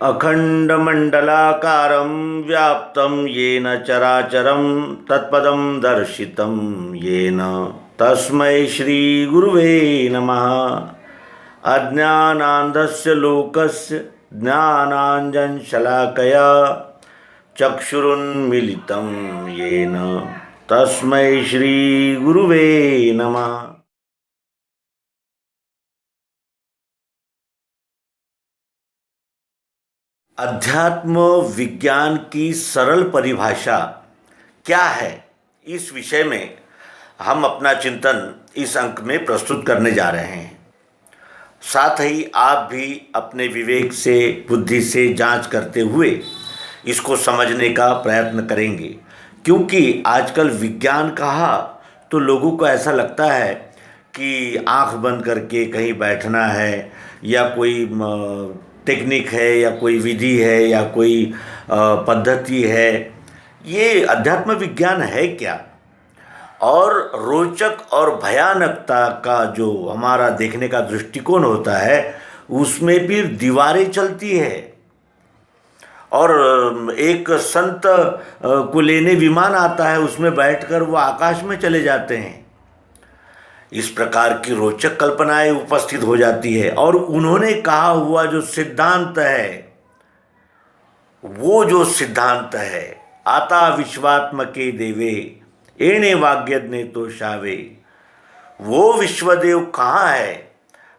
अखंडमंडलाकारं व्याप्तं येन चराचरं तत्पदं दर्शितं येन तस्मै श्रीगुरुवे नमः। अज्ञानान्धस्य लोकस्य ज्ञानाञ्जनशलाकया चक्षुरुन्मीलितं येन तस्मै श्रीगुरुवे नमः। अध्यात्म विज्ञान की सरल परिभाषा क्या है, इस विषय में हम अपना चिंतन इस अंक में प्रस्तुत करने जा रहे हैं। साथ ही आप भी अपने विवेक से, बुद्धि से जांच करते हुए इसको समझने का प्रयत्न करेंगे, क्योंकि आजकल विज्ञान कहा तो लोगों को ऐसा लगता है कि आंख बंद करके कहीं बैठना है, या कोई टेक्निक है, या कोई विधि है, या कोई पद्धति है। ये अध्यात्म विज्ञान है क्या? और रोचक और भयानकता का जो हमारा देखने का दृष्टिकोण होता है, उसमें भी दीवारें चलती है। और एक संत को लेने विमान आता है, उसमें बैठकर वो आकाश में चले जाते हैं। इस प्रकार की रोचक कल्पनाएं उपस्थित हो जाती है। और उन्होंने कहा हुआ जो सिद्धांत है, वो जो सिद्धांत है, आता विश्वात्मके देवे एणे वाग्यज्ञे तो शावे, वो विश्वदेव कहाँ है?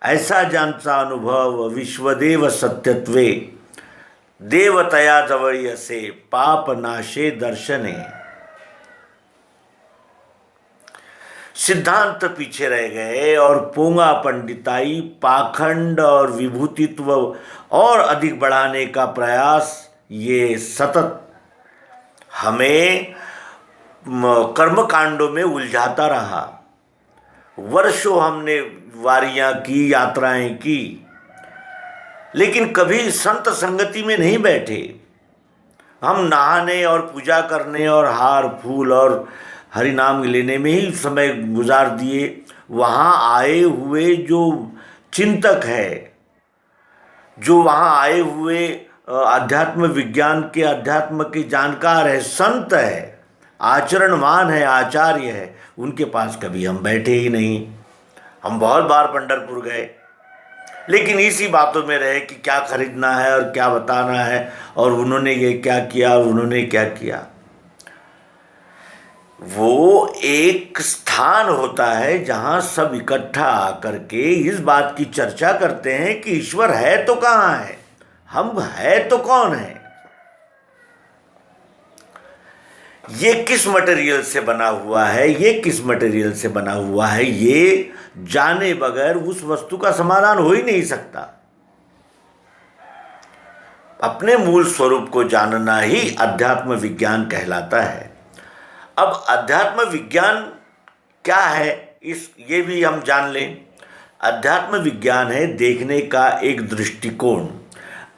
ऐसा जानता अनुभव विश्वदेव सत्यत्वे, देवतया जवळीयसे पाप नाशे दर्शने। सिद्धांत पीछे रह गए और पोंगा पंडिताई, पाखंड और विभूतित्व और अधिक बढ़ाने का प्रयास, ये सतत हमें कर्मकांडों में उलझाता रहा। वर्षों हमने वारियां की, यात्राएं की, लेकिन कभी संत संगति में नहीं बैठे। हम नहाने और पूजा करने और हार फूल और हरि नाम लेने में ही समय गुजार दिए। वहाँ आए हुए जो चिंतक है, जो वहाँ आए हुए अध्यात्म विज्ञान के, अध्यात्म के जानकार है, संत है, आचरणवान है, आचार्य है, उनके पास कभी हम बैठे ही नहीं। हम बहुत बार पंढरपुर गए, लेकिन इसी बातों में रहे कि क्या खरीदना है और क्या बताना है, और उन्होंने ये क्या किया, उन्होंने क्या किया। वो एक स्थान होता है जहाँ सब इकट्ठा आकर के इस बात की चर्चा करते हैं कि ईश्वर है तो कहाँ है, हम है तो कौन है, ये किस मटेरियल से बना हुआ है, ये किस मटेरियल से बना हुआ है, ये जाने बगैर उस वस्तु का समाधान हो ही नहीं सकता। अपने मूल स्वरूप को जानना ही अध्यात्म विज्ञान कहलाता है। अब अध्यात्म विज्ञान क्या है, ये भी हम जान लें। अध्यात्म विज्ञान है देखने का एक दृष्टिकोण।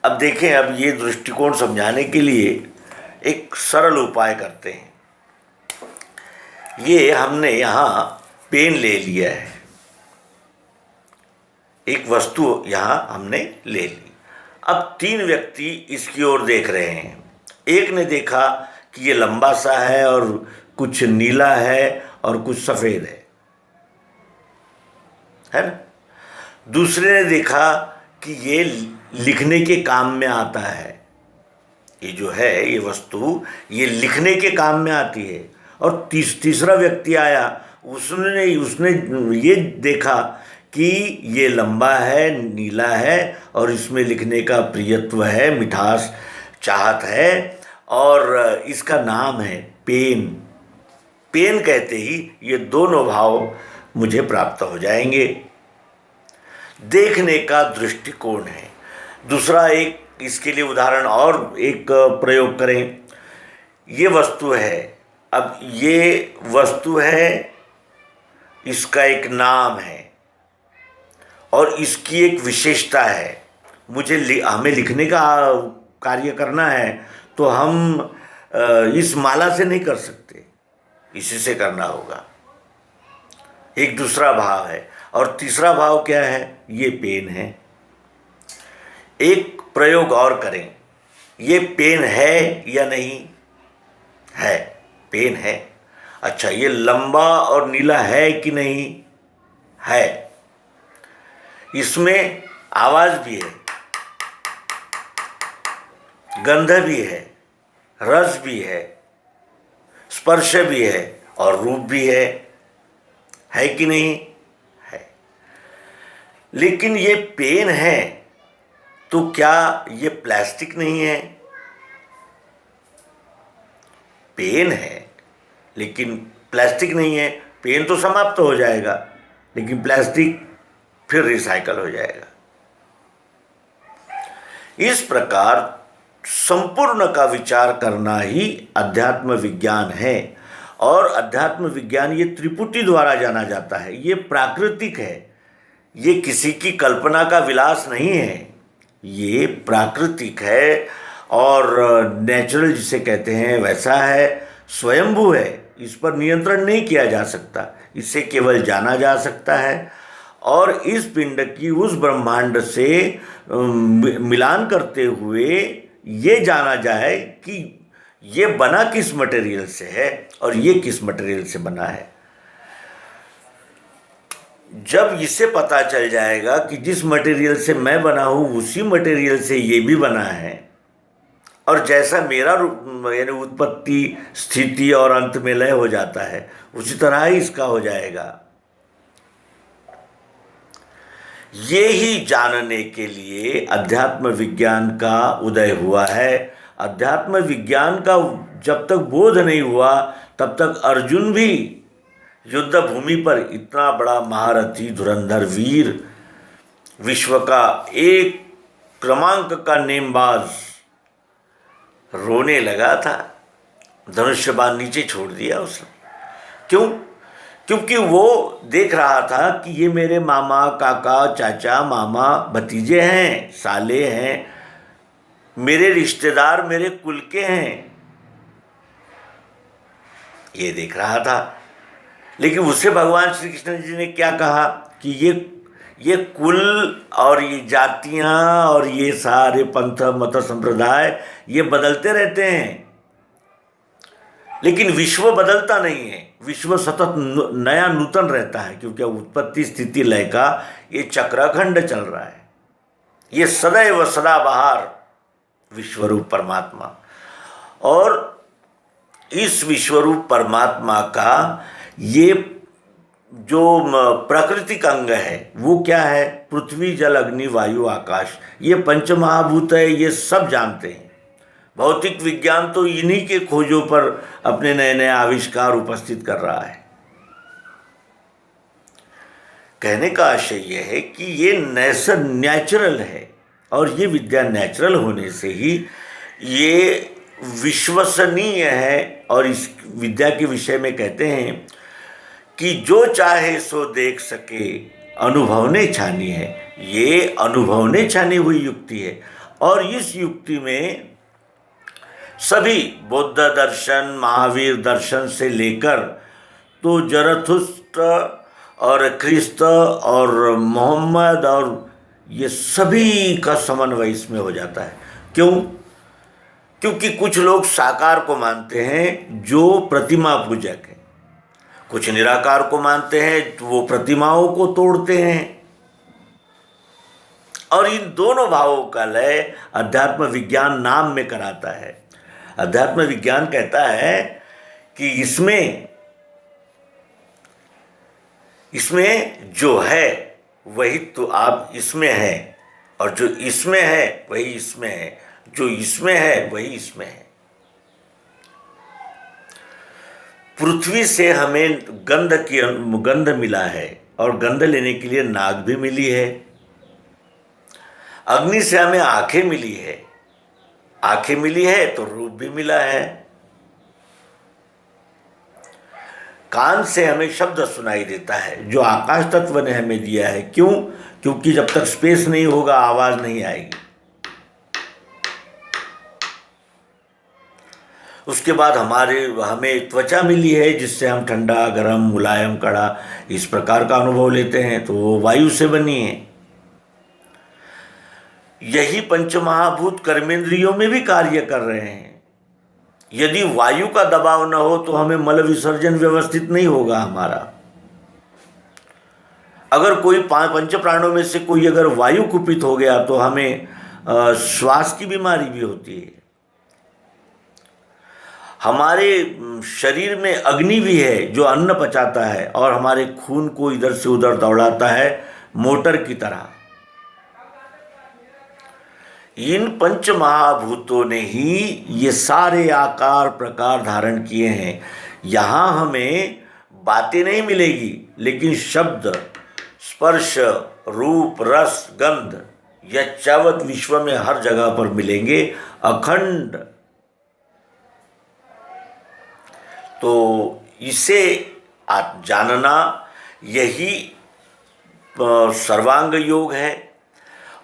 अब देखें, अब ये दृष्टिकोण समझाने के लिए एक सरल उपाय करते हैं। ये हमने यहाँ पेन ले लिया है, एक वस्तु यहाँ हमने ले ली। अब 3 व्यक्ति इसकी ओर देख रहे हैं। एक ने देखा कि ये लंबा सा है और कुछ नीला है और कुछ सफ़ेद है ना। दूसरे ने देखा कि ये लिखने के काम में आता है, ये जो है ये वस्तु ये लिखने के काम में आती है। और तीसरा व्यक्ति आया, उसने ये देखा कि ये लंबा है, नीला है और इसमें लिखने का प्रियत्व है, मिठास, चाहत है, और इसका नाम है पेन। पेन कहते ही ये दोनों भाव मुझे प्राप्त हो जाएंगे। देखने का दृष्टिकोण है। दूसरा एक इसके लिए उदाहरण और एक प्रयोग करें। ये वस्तु है, अब ये वस्तु है, इसका एक नाम है और इसकी एक विशेषता है। हमें लिखने का कार्य करना है तो हम इस माला से नहीं कर सकते, इसी से करना होगा। एक दूसरा भाव है। और तीसरा भाव क्या है? ये पेन है। एक प्रयोग और करें। ये पेन है या नहीं है? पेन है। अच्छा, ये लंबा और नीला है कि नहीं है? इसमें आवाज भी है, गंध भी है, रस भी है, स्पर्श भी है और रूप भी है कि नहीं है? लेकिन ये पेन है तो क्या ये प्लास्टिक नहीं है? पेन है लेकिन प्लास्टिक नहीं है। पेन तो समाप्त हो जाएगा लेकिन प्लास्टिक फिर रिसाइकल हो जाएगा। इस प्रकार संपूर्ण का विचार करना ही अध्यात्म विज्ञान है। और अध्यात्म विज्ञान ये त्रिपुटी द्वारा जाना जाता है। ये प्राकृतिक है, ये किसी की कल्पना का विलास नहीं है, ये प्राकृतिक है और नेचुरल जिसे कहते हैं वैसा है, स्वयंभू है। इस पर नियंत्रण नहीं किया जा सकता, इसे केवल जाना जा सकता है। और इस पिंड की उस ब्रह्मांड से मिलान करते हुए ये जाना जाए कि ये बना किस मटेरियल से है और ये किस मटेरियल से बना है। जब इसे पता चल जाएगा कि जिस मटेरियल से मैं बना हूँ उसी मटेरियल से ये भी बना है, और जैसा मेरा यानी उत्पत्ति, स्थिति और अंत में लय हो जाता है, उसी तरह ही इसका हो जाएगा। ये ही जानने के लिए अध्यात्म विज्ञान का उदय हुआ है। अध्यात्म विज्ञान का जब तक बोध नहीं हुआ तब तक अर्जुन भी युद्ध भूमि पर इतना बड़ा महारथी, धुरंधर वीर, विश्व का एक क्रमांक का नेमबाज रोने लगा था। धनुष्य बाण नीचे छोड़ दिया उसने। क्यों? क्योंकि वो देख रहा था कि ये मेरे मामा, काका, चाचा, मामा, भतीजे हैं, साले हैं, मेरे रिश्तेदार, मेरे कुल के हैं, ये देख रहा था। लेकिन उससे भगवान श्री कृष्ण जी ने क्या कहा कि ये कुल और ये जातियां और ये सारे पंथ, मत, संप्रदाय ये बदलते रहते हैं, लेकिन विश्व बदलता नहीं है। विश्व सतत नया नूतन रहता है, क्योंकि उत्पत्ति, स्थिति, लय का ये चक्रखंड चल रहा है। ये सदैव सदाबहार विश्वरूप परमात्मा, और इस विश्वरूप परमात्मा का ये जो प्राकृतिक अंग है वो क्या है? पृथ्वी, जल, अग्नि, वायु, आकाश, ये पंचमहाभूत है। ये सब जानते हैं। भौतिक विज्ञान तो इन्हीं के खोजों पर अपने नए नए आविष्कार उपस्थित कर रहा है। कहने का आशय यह है कि ये नेचुरल है, और ये विद्या नेचुरल होने से ही ये विश्वसनीय है। और इस विद्या के विषय में कहते हैं कि जो चाहे सो देख सके, अनुभवने छानी है। ये अनुभवने छानी हुई युक्ति है, और इस युक्ति में सभी बौद्ध दर्शन, महावीर दर्शन से लेकर तो जरथुस्त्र और ख्रिस्त और मोहम्मद और ये सभी का समन्वय इसमें हो जाता है। क्यों? क्योंकि कुछ लोग साकार को मानते हैं जो प्रतिमा पूजक है, कुछ निराकार को मानते हैं तो वो प्रतिमाओं को तोड़ते हैं। और इन दोनों भावों का लय अध्यात्म विज्ञान नाम में कराता है। अध्यात्म विज्ञान कहता है कि इसमें जो है वही तो आप इसमें है, और जो इसमें है वही इसमें है, जो इसमें है वही इसमें है। पृथ्वी से हमें गंध मिला है, और गंध लेने के लिए नाक भी मिली है। अग्नि से हमें आंखें मिली है, आंखें मिली है तो रूप भी मिला है। कान से हमें शब्द सुनाई देता है जो आकाश तत्व ने हमें दिया है। क्यों? क्योंकि जब तक स्पेस नहीं होगा आवाज नहीं आएगी। उसके बाद हमें त्वचा मिली है जिससे हम ठंडा, गर्म, मुलायम, कड़ा इस प्रकार का अनुभव लेते हैं, तो वो वायु से बनी है। यही पंचमहाभूत कर्मेंद्रियों में भी कार्य कर रहे हैं। यदि वायु का दबाव न हो तो हमें मल विसर्जन व्यवस्थित नहीं होगा हमारा। अगर कोई पंच प्राणों में से कोई अगर वायु कुपित हो गया तो हमें श्वास की बीमारी भी होती है। हमारे शरीर में अग्नि भी है जो अन्न पचाता है और हमारे खून को इधर से उधर दौड़ाता है मोटर की तरह। इन पंच महाभूतों ने ही ये सारे आकार प्रकार धारण किए हैं। यहाँ हमें बातें नहीं मिलेगी, लेकिन शब्द, स्पर्श, रूप, रस, गंध यह चावत विश्व में हर जगह पर मिलेंगे अखंड। तो इसे जानना यही सर्वांग योग है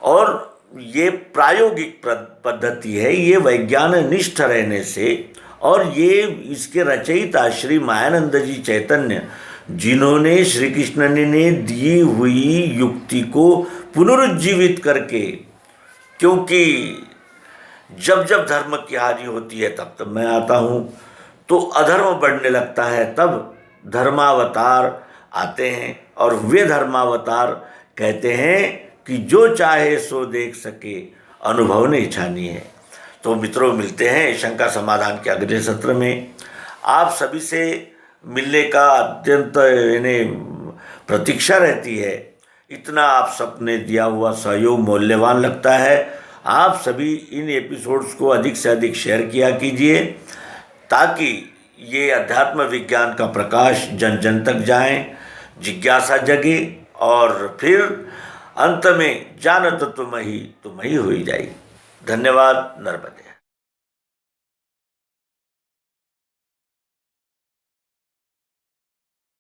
और ये प्रायोगिक पद्धति है। ये वैज्ञान निष्ठ रहने से और ये इसके रचयिता श्री मायानंद जी चैतन्य, जिन्होंने श्री कृष्ण ने दी हुई युक्ति को पुनरुज्जीवित करके, क्योंकि जब जब धर्म की हानि होती है तब तब मैं आता हूँ, तो अधर्म बढ़ने लगता है, तब धर्मावतार आते हैं और वे धर्मावतार कहते हैं कि जो चाहे सो देख सके, अनुभव नहीं छानी है। तो मित्रों, मिलते हैं शंका समाधान के अगले सत्र में। आप सभी से मिलने का अत्यंत प्रतीक्षा रहती है। इतना आप सबने दिया हुआ सहयोग मूल्यवान लगता है। आप सभी इन एपिसोड्स को अधिक से अधिक शेयर किया कीजिए ताकि ये अध्यात्म विज्ञान का प्रकाश जन जन तक जाए, जिज्ञासा जगे और फिर अंत में जानत तुम ही हो जाए। धन्यवाद। नर्मदे।